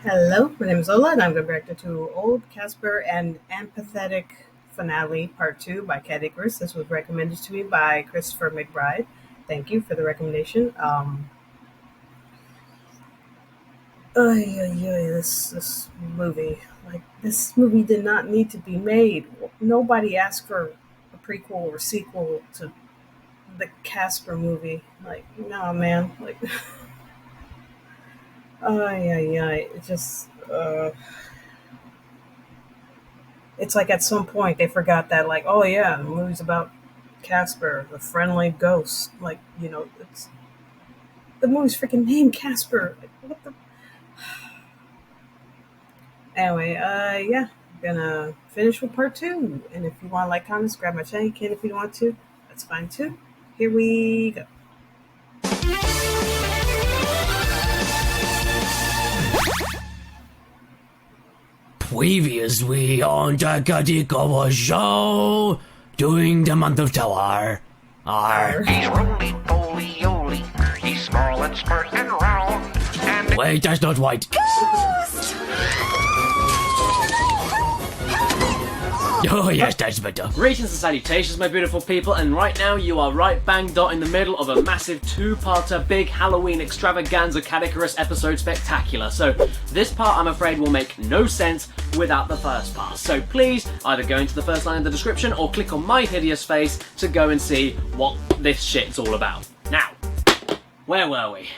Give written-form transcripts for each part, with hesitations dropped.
Hello, my name is Ola, and I'm going to react to Old Casper and Apathetic Finale Part 2 by Cat Icarus. This was recommended to me by Christopher McBride. Thank you for the recommendation. This movie. This movie did not need to be made. Nobody asked for a prequel or sequel to the Casper movie. No, man. It just, it's like at some point they forgot that, oh yeah, the movie's about Casper, the friendly ghost. It's the movie's freaking named Casper. What the? Anyway, yeah, gonna finish with part two. And if you want to like, comments, grab my channel. You can if you want to. That's fine too. Here we go. Previously on Apathetic show, doing the month of Tower. He's roly-poly-oly, he's small and smart and round, and Wait, that's not white. Oh yes, that's better. Greetings and salutations, my beautiful people, and right now you are right bang dot in the middle of a massive two-parter big Halloween extravaganza Cat Icarus episode spectacular. So this part, I'm afraid, will make no sense without the first part. So please either go into the first line of the description or click on my hideous face to go and see what this shit's all about. Now, where were we?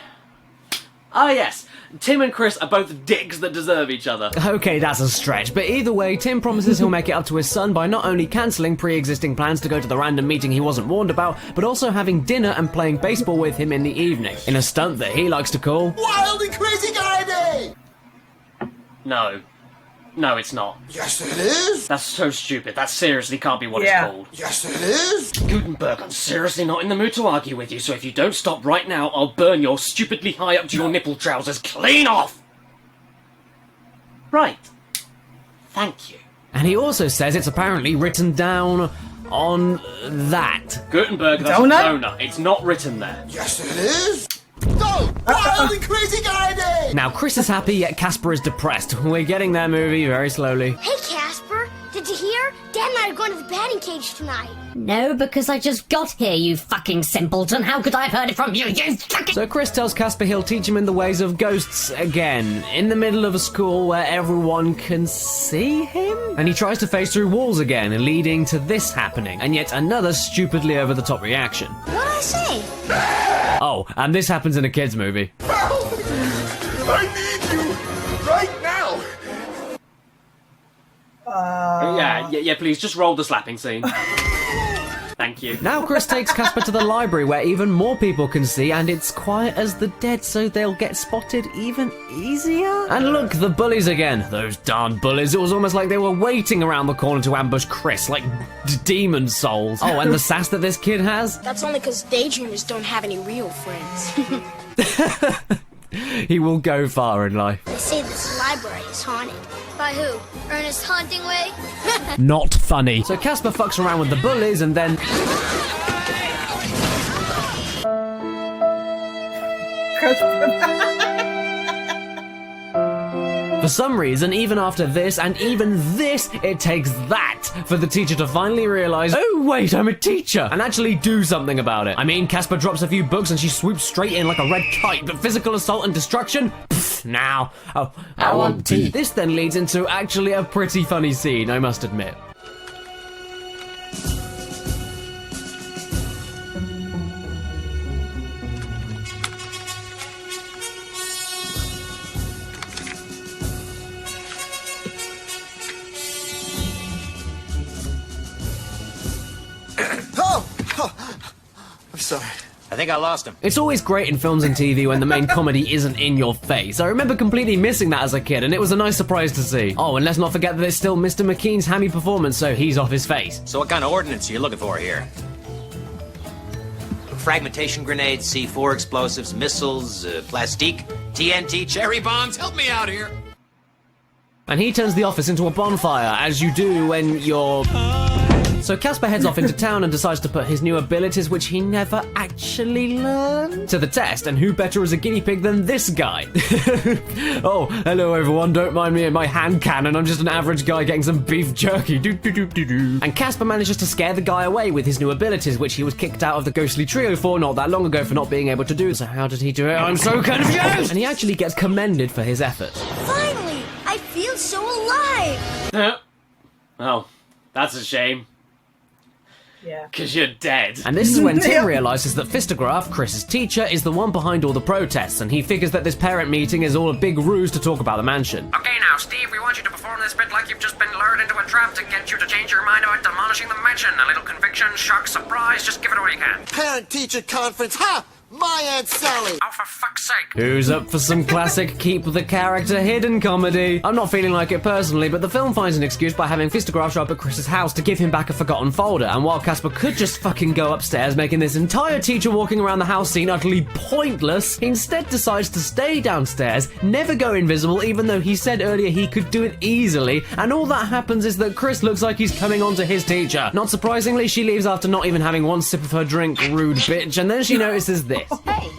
Ah yes, Tim and Chris are both dicks that deserve each other. Okay, that's a stretch, but either way, Tim promises he'll make it up to his son by not only cancelling pre-existing plans to go to the random meeting he wasn't warned about, but also having dinner and playing baseball with him in the evening, in a stunt that he likes to call Wild and Crazy Guy Day! No. No, it's not. Yes, it is! That's so stupid. That seriously can't be what Yeah. it's called. Yes, it is! Gutenberg, I'm seriously not in the mood to argue with you, so if you don't stop right now, I'll burn your stupidly high up to your nipple trousers clean off! Right. Thank you. and he also says it's apparently written down on that. Gutenberg, that's Donut? a donut. It's not written there. Yes, it is! Go! Wild and Crazy Guy Day! Now, Chris is happy, yet Casper is depressed. We're getting there, movie, very slowly. Hey, Casper, did you hear? Dad and I are going to the batting cage tonight. No, because I just got here, you fucking simpleton. How could I have heard it from you, you fucking... So Chris tells Casper he'll teach him in the ways of ghosts again, in the middle of a school where everyone can see him? And he tries to phase through walls again, leading to this happening, and yet another stupidly over-the-top reaction. What'd I say? Oh, and this happens in a kid's movie. I need you! Right now! Yeah, please, just roll the slapping scene. Thank you. Now Chris takes Casper to the library where even more people can see, and it's quiet as the dead, so they'll get spotted even easier. And look, the bullies again. Those darn bullies. It was almost like they were waiting around the corner to ambush Chris, like demon souls. Oh, and the sass that this kid has? That's only because daydreamers don't have any real friends. He will go far in life. They say this library is haunted. By who? Ernest Huntingway? Not funny. So Casper fucks around with the bullies and then... For some reason, even after this, and even this, it takes that for the teacher to finally realise, oh wait, I'm a teacher, and actually do something about it. I mean, Casper drops a few books and she swoops straight in like a red kite, but physical assault and destruction? Pfft, now. Oh, I want tea. This then leads into actually a pretty funny scene, I must admit. I'm sorry. I think I lost him. It's always great in films and TV when the main comedy isn't in your face. I remember completely missing that as a kid, and it was a nice surprise to see. Oh, and let's not forget that it's still Mr. McKean's hammy performance, so he's off his face. So what kind of ordnance are you looking for here? Fragmentation grenades, C4 explosives, missiles, plastique, TNT, cherry bombs. Help me out here. And he turns the office into a bonfire, as you do when you're So Casper heads off into town and decides to put his new abilities, which he never actually learned, to the test. And who better as a guinea pig than this guy? Oh, hello everyone, don't mind me and my hand cannon. I'm just an average guy getting some beef jerky. And Casper manages to scare the guy away with his new abilities, which he was kicked out of the ghostly trio for not that long ago for not being able to do. So how did he do it? I'm so confused! And he actually gets commended for his effort. Finally, I feel so alive. Oh, that's a shame. Yeah. Because you're dead. And this is when Tim realizes that Fistograph, Chris's teacher, is the one behind all the protests, and he figures that this parent meeting is all a big ruse to talk about the mansion. Okay now, Steve, we want you to perform this bit like you've just been lured into a trap to get you to change your mind about demolishing the mansion. A little conviction, shock, surprise, just give it all you can. Parent-teacher conference. Ha! My Aunt Sally. Oh, for fuck's sake. Who's up for some classic keep the character hidden comedy? I'm not feeling like it personally, but the film finds an excuse by having Fistograph show up at Chris's house to give him back a forgotten folder, and while Casper could just fucking go upstairs, making this entire teacher walking around the house scene utterly pointless, he instead decides to stay downstairs, never go invisible, even though he said earlier he could do it easily, and all that happens is that Chris looks like he's coming on to his teacher. Not surprisingly, she leaves after not even having one sip of her drink, rude bitch, and then she notices this. Hey.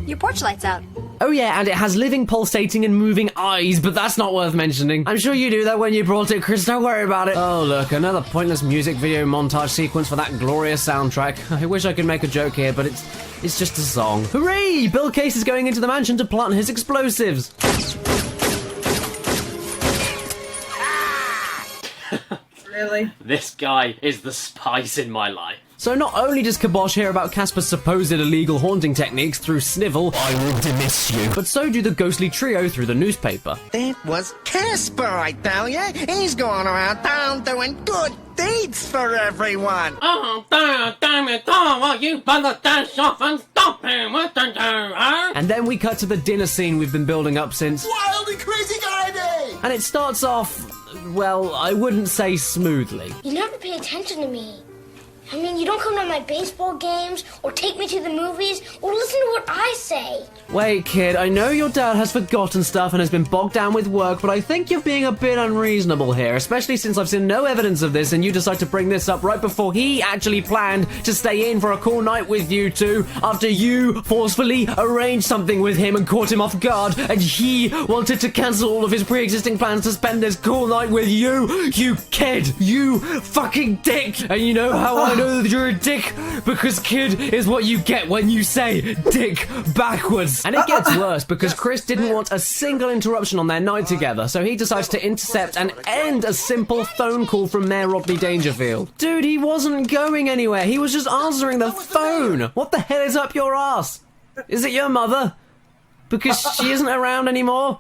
Your porch light's out. Oh yeah, and it has living, pulsating, and moving eyes, but that's not worth mentioning. I'm sure you knew that when you brought it, Chris, don't worry about it. Oh look, another pointless music video montage sequence for that glorious soundtrack. I wish I could make a joke here, but it's just a song. Hooray! Bill Case is going into the mansion to plant his explosives. Really? This guy is the spice in my life. So not only does Kibosh hear about Casper's supposed illegal haunting techniques through Snivel, I will dismiss you, but so do the ghostly trio through the newspaper. That was Casper, I tell ya. He's going around town doing good deeds for everyone. Oh, damn it, oh, you better dash off and stop him. What the huh? And then we cut to the dinner scene we've been building up since. Wild and crazy guy day. And it starts off, well, I wouldn't say smoothly. You never pay attention to me. I mean, you don't come to my baseball games, or take me to the movies, or listen to what I say. Wait, kid, I know your dad has forgotten stuff and has been bogged down with work, but I think you're being a bit unreasonable here, especially since I've seen no evidence of this and you decide to bring this up right before he actually planned to stay in for a cool night with you two, after you forcefully arranged something with him and caught him off guard, and he wanted to cancel all of his pre-existing plans to spend this cool night with you. You kid! You fucking dick! And you know how I know that you're a dick? Because kid is what you get when you say dick backwards. And it gets worse because Chris didn't want a single interruption on their night together, so he decides to intercept and end a simple phone call from Mayor Rodney Dangerfield. Dude, he wasn't going anywhere. He was just answering the phone. What the hell is up your ass? Is it your mother? Because she isn't around anymore?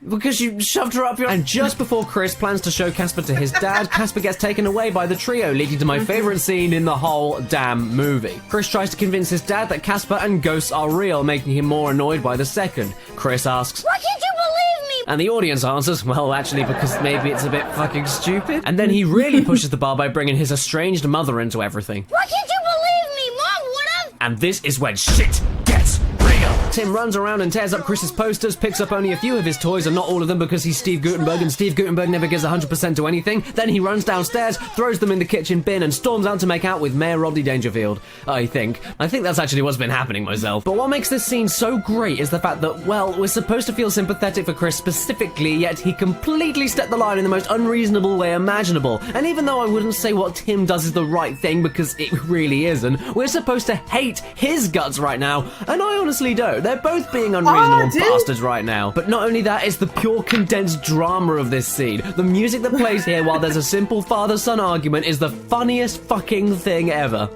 Because you shoved her up your... And just before Chris plans to show Casper to his dad, Casper gets taken away by the trio, leading to my favourite scene in the whole damn movie. Chris tries to convince his dad that Casper and ghosts are real, making him more annoyed by the second. Chris asks, Why can't you believe me? and the audience answers, well, actually, because maybe it's a bit fucking stupid. And then he really pushes the bar by bringing his estranged mother into everything. Why can't you believe me? Mom would've... And this is when shit gets real. Tim runs around and tears up Chris's posters, picks up only a few of his toys and not all of them because he's Steve Guttenberg and Steve Guttenberg never gives 100% to anything. Then he runs downstairs, throws them in the kitchen bin and storms out to make out with Mayor Rodney Dangerfield. I think that's actually what's been happening myself. But what makes this scene so great is the fact that, well, we're supposed to feel sympathetic for Chris specifically, yet he completely stepped the line in the most unreasonable way imaginable. And even though I wouldn't say what Tim does is the right thing because it really isn't, we're supposed to hate his guts right now, and I honestly don't. They're both being unreasonable bastards right now. But not only that, it's the pure condensed drama of this scene. The music that plays here while there's a simple father-son argument is the funniest fucking thing ever.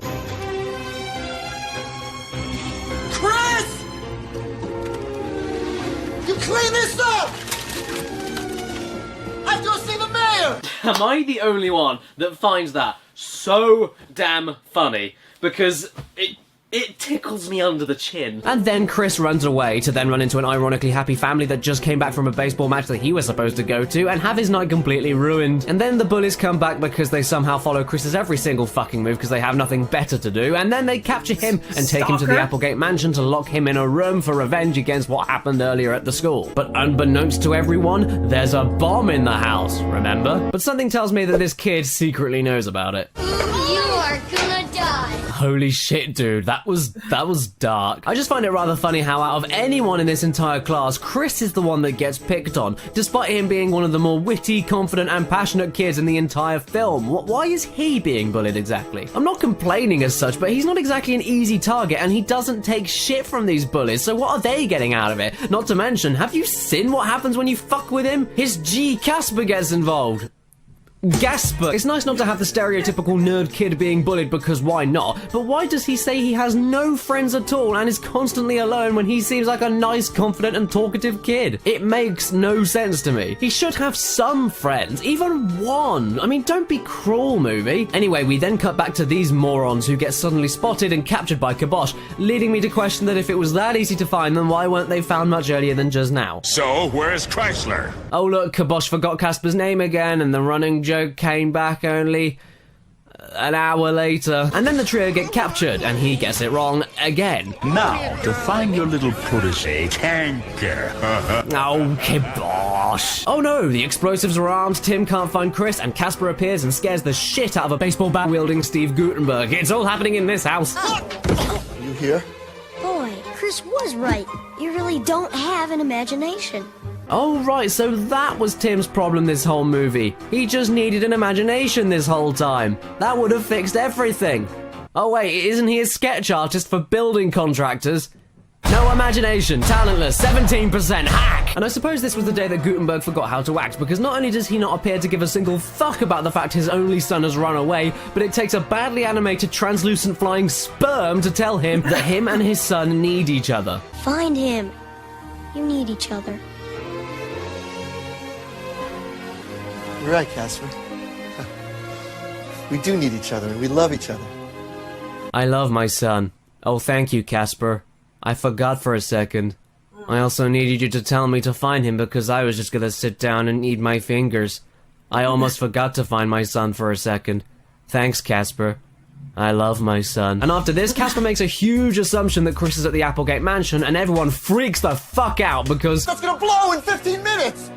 Chris! You clean this up! I've just seen the mayor! Am I the only one that finds that so damn funny? Because It tickles me under the chin. And then Chris runs away to then run into an ironically happy family that just came back from a baseball match that he was supposed to go to and have his night completely ruined. And then the bullies come back because they somehow follow Chris's every single fucking move because they have nothing better to do, and then they capture him and take him to the Applegate mansion to lock him in a room for revenge against what happened earlier at the school. But unbeknownst to everyone, there's a bomb in the house, remember? But something tells me that this kid secretly knows about it. You are gonna die. Holy shit, dude, that was dark. I just find it rather funny how out of anyone in this entire class, Chris is the one that gets picked on, despite him being one of the more witty, confident, and passionate kids in the entire film. Why is he being bullied exactly? I'm not complaining as such, but he's not exactly an easy target, and he doesn't take shit from these bullies, so what are they getting out of it? Not to mention, have you seen what happens when you fuck with him? His G Casper gets involved. Casper. It's nice not to have the stereotypical nerd kid being bullied because why not? But why does he say he has no friends at all and is constantly alone when he seems like a nice, confident and talkative kid? It makes no sense to me. He should have some friends, even one. I mean, don't be cruel, movie. Anyway, we then cut back to these morons who get suddenly spotted and captured by Kibosh, leading me to question that if it was that easy to find them, why weren't they found much earlier than just now? So, where's Chrysler? Oh look, Kibosh forgot Casper's name again, and the running joke came back only an hour later. And then the trio get captured, and he gets it wrong again. Now, to find your little protege, Tanker. Oh, Kibosh. Oh no, the explosives are armed, Tim can't find Chris, and Casper appears and scares the shit out of a baseball bat wielding Steve Guttenberg. It's all happening in this house. You here? Boy, Chris was right. You really don't have an imagination. Oh right, so that was Tim's problem this whole movie. He just needed an imagination this whole time. That would have fixed everything. Oh wait, isn't he a sketch artist for building contractors? No imagination, talentless, 17%, hack! And I suppose this was the day that Gutenberg forgot how to act, because not only does he not appear to give a single fuck about the fact his only son has run away, but it takes a badly animated translucent flying sperm to tell him that him and his son need each other. Find him. You need each other. You're right, Casper. We do need each other, and we love each other. I love my son. Oh, thank you, Casper. I forgot for a second. I also needed you to tell me to find him because I was just gonna sit down and eat my fingers. I almost forgot to find my son for a second. Thanks, Casper. I love my son. And after this, Casper makes a huge assumption that Chris is at the Applegate mansion, and everyone freaks the fuck out because... That's gonna blow in 15 minutes!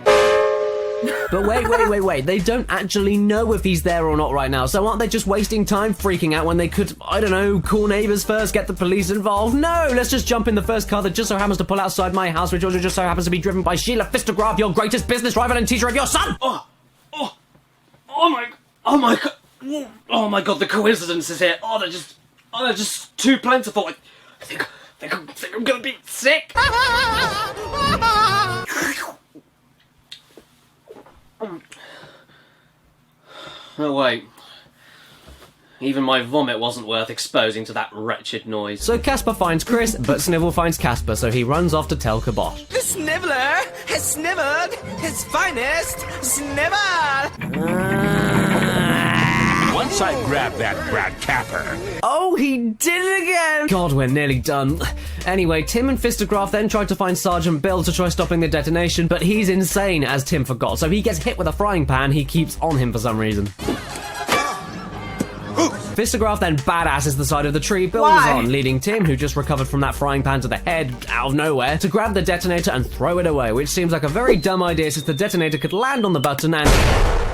But wait, they don't actually know if he's there or not right now, so aren't they just wasting time freaking out when they could, I don't know, call neighbors first, get the police involved? No, let's just jump in the first car that just so happens to pull outside my house, which also just so happens to be driven by Sheila Fistergraf, your greatest business rival and teacher of your son! Oh my god, the coincidences here. They're just too plentiful. I think I'm gonna be sick. Oh wait. Even my vomit wasn't worth exposing to that wretched noise. So Casper finds Chris, but Snivel finds Casper, so he runs off to tell Kibosh. The Sniveler has sniveled his finest snivel! Once I grab that Brad Capper. Oh, he did it again! God, we're nearly done. Anyway, Tim and Fistergraf then tried to find Sergeant Bill to try stopping the detonation, but he's insane, as Tim forgot, so he gets hit with a frying pan he keeps on him for some reason. Fistergraf then badasses the side of the tree Bill was on, leading Tim, who just recovered from that frying pan to the head, out of nowhere, to grab the detonator and throw it away, which seems like a very dumb idea since the detonator could land on the button and...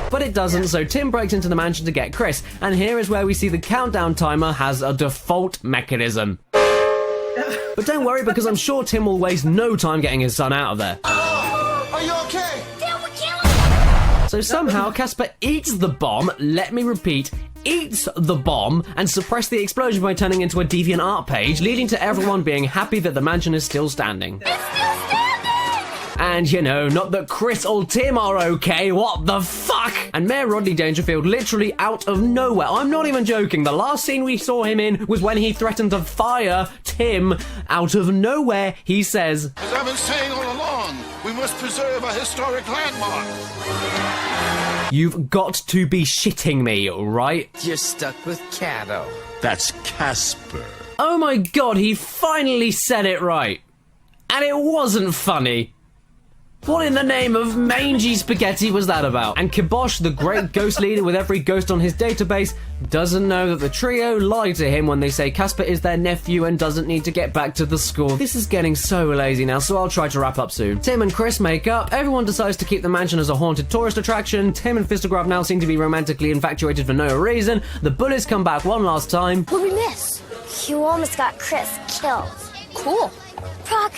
But it doesn't, so Tim breaks into the mansion to get Chris, and here is where we see the countdown timer has a default mechanism. But don't worry, because I'm sure Tim will waste no time getting his son out of there. Are you okay? So somehow Casper eats the bomb, let me repeat, eats the bomb, and suppress the explosion by turning into a DeviantArt page, leading to everyone being happy that the mansion is still standing. It's still standing! And you know, not that Chris or Tim are okay, what the fuck? And Mayor Rodney Dangerfield literally out of nowhere, I'm not even joking, the last scene we saw him in was when he threatened to fire Tim. Out of nowhere, he says, As I've been saying all along, we must preserve a historic landmark. You've got to be shitting me, right? You're stuck with Cato. That's Casper. Oh my god, he finally said it right. And it wasn't funny. What in the name of mangy spaghetti was that about? And Kibosh, the great ghost leader with every ghost on his database, doesn't know that the trio lied to him when they say Casper is their nephew and doesn't need to get back to the school. This is getting so lazy now, so I'll try to wrap up soon. Tim and Chris make up, everyone decides to keep the mansion as a haunted tourist attraction, Tim and Fistagraph now seem to be romantically infatuated for no reason, the bullies come back one last time. What'd we miss? You almost got Chris killed. Cool. Brock,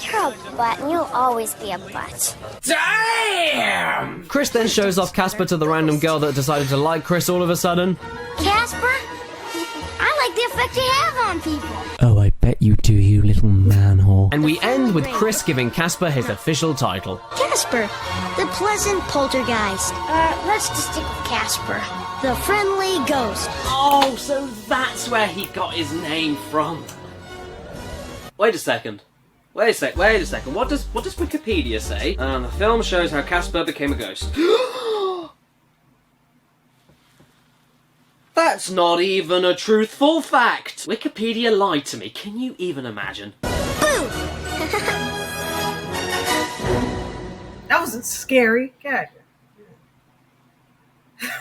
you're a butt and you'll always be a butt. Damn! Chris then shows off Casper to the random girl that decided to like Chris all of a sudden. Casper, I like the effect you have on people. Oh, I bet you do, you little man-whore. And we end with Chris giving Casper his official title. Casper, the pleasant poltergeist. Let's just stick with Casper, the friendly ghost. Oh, so that's where he got his name from. Wait a second. What does Wikipedia say? The film shows how Casper became a ghost. That's not even a truthful fact! Wikipedia lied to me. Can you even imagine? Boo! That wasn't scary. God.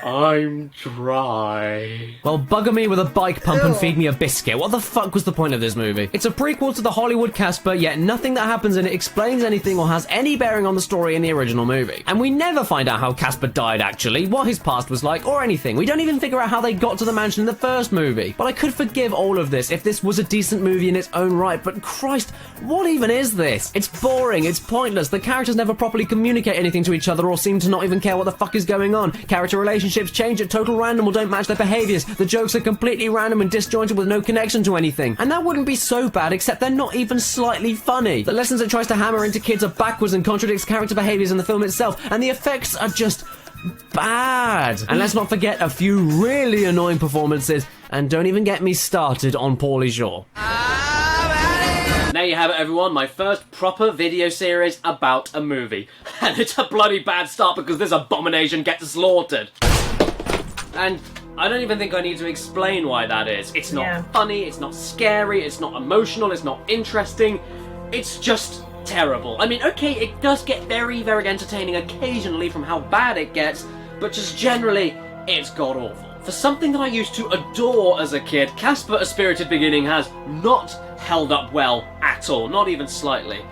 I'm dry. Well, bugger me with a bike pump and feed me a biscuit. What the fuck was the point of this movie? It's a prequel to the Hollywood Casper, yet nothing that happens in it explains anything or has any bearing on the story in the original movie. And we never find out how Casper died, actually, what his past was like, or anything. We don't even figure out how they got to the mansion in the first movie. But I could forgive all of this if this was a decent movie in its own right, but Christ, what even is this? It's boring, it's pointless, the characters never properly communicate anything to each other or seem to not even care what the fuck is going on. Character relationships change at total random or don't match their behaviours. The jokes are completely random and disjointed with no connection to anything. And that wouldn't be so bad, except they're not even slightly funny. The lessons it tries to hammer into kids are backwards and contradicts character behaviours in the film itself, and the effects are just bad. And let's not forget a few really annoying performances, and don't even get me started on Pauly Shore. There you have it, everyone, my first proper video series about a movie. And it's a bloody bad start because this abomination gets slaughtered. And I don't even think I need to explain why that is. It's not funny, it's not scary, it's not emotional, it's not interesting. It's just terrible. I mean, okay, it does get very, very entertaining occasionally from how bad it gets, but just generally, it's god-awful. For something that I used to adore as a kid, Casper: A Spirited Beginning has not held up well at all, not even slightly.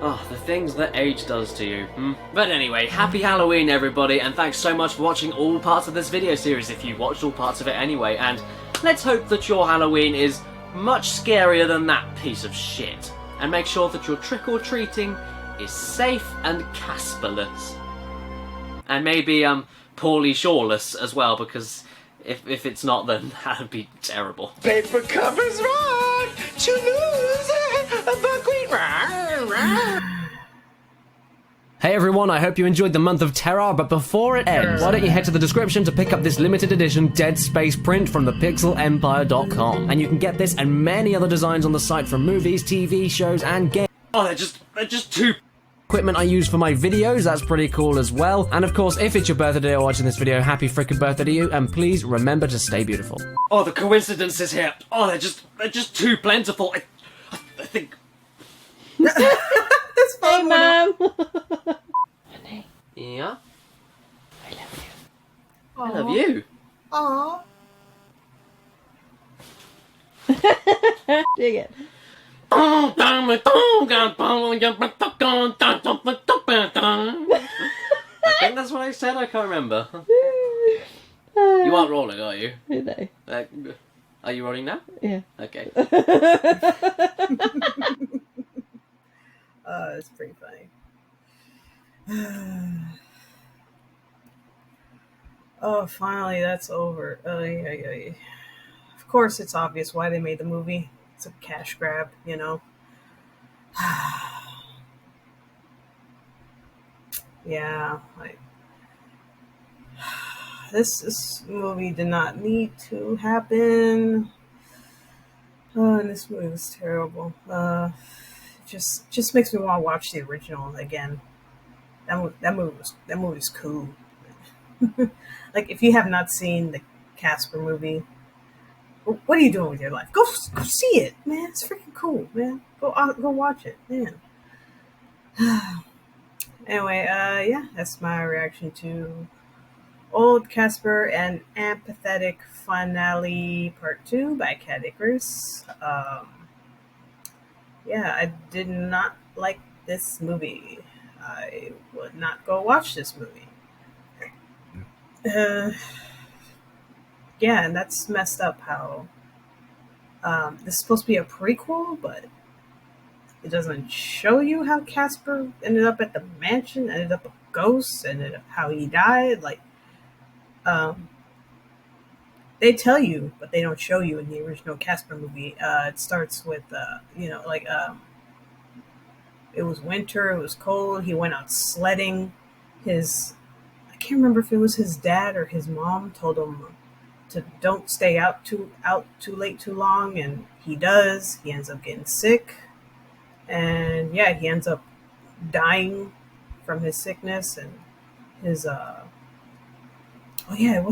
Oh, the things that age does to you. But anyway, happy Halloween, everybody, and thanks so much for watching all parts of this video series, if you watched all parts of it anyway, and let's hope that your Halloween is much scarier than that piece of shit. And make sure that your trick-or-treating is safe and Casperless. And maybe, Pauly Shoreless as well, because if it's not, then that would be terrible. Paper covers rock, to lose a buckwheat. Hey everyone, I hope you enjoyed the month of terror, but before it ends, why don't you head to the description to pick up this limited edition Dead Space print from thepixelempire.com. And you can get this and many other designs on the site from movies, TV shows, and games. Oh, they're just too... Equipment I use for my videos, that's pretty cool as well. And of course, if it's your birthday or watching this video, happy frickin' birthday to you, and please remember to stay beautiful. Oh, the coincidences here. Oh, they're just too plentiful. I think... That's fine, Mom. Honey, Yeah? I love you. I love you. Aww. Dig it. I think that's what I said, I can't remember. You aren't rolling, are you? No. Are you rolling now? Yeah. Okay. It's pretty funny. Oh, finally, that's over. Of course, it's obvious why they made the movie. It's a cash grab, you know. Yeah, this movie did not need to happen. Oh, and this movie was terrible. Just makes me want to watch the original again. That movie's cool. Like, if you have not seen the Casper movie, What are you doing with your life? Go see it, man. It's freaking cool, man. Go watch it, man. Anyway, yeah, that's my reaction to Old Casper and Apathetic Finale Part 2 by Cat Icarus. Yeah, I did not like this movie. I would not go watch this movie. Uh, yeah, and that's messed up how this is supposed to be a prequel, but it doesn't show you how Casper ended up at the mansion, ended up a ghost, and how he died. Like, um, they tell you, but they don't show you in the original Casper movie. It starts with, it was winter, it was cold. He went out sledding. I can't remember if it was his dad or his mom told him to don't stay out too late too long, and he does. He ends up getting sick, and yeah, he ends up dying from his sickness and his it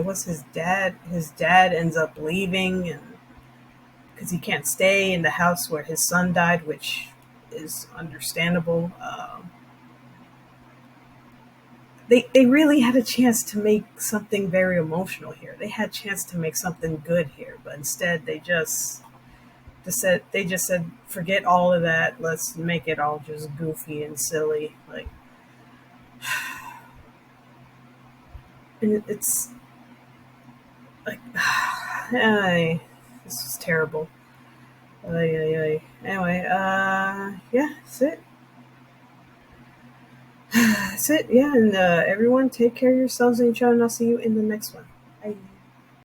was his dad. His dad ends up leaving, and because he can't stay in the house where his son died, which is understandable. They really had a chance to make something very emotional here. They had a chance to make something good here, but instead they just said forget all of that. Let's make it all just goofy and silly. Like, and it's like, this is terrible. Anyway, yeah, that's it. That's it. Yeah, and everyone take care of yourselves and each other, and I'll see you in the next one. Bye.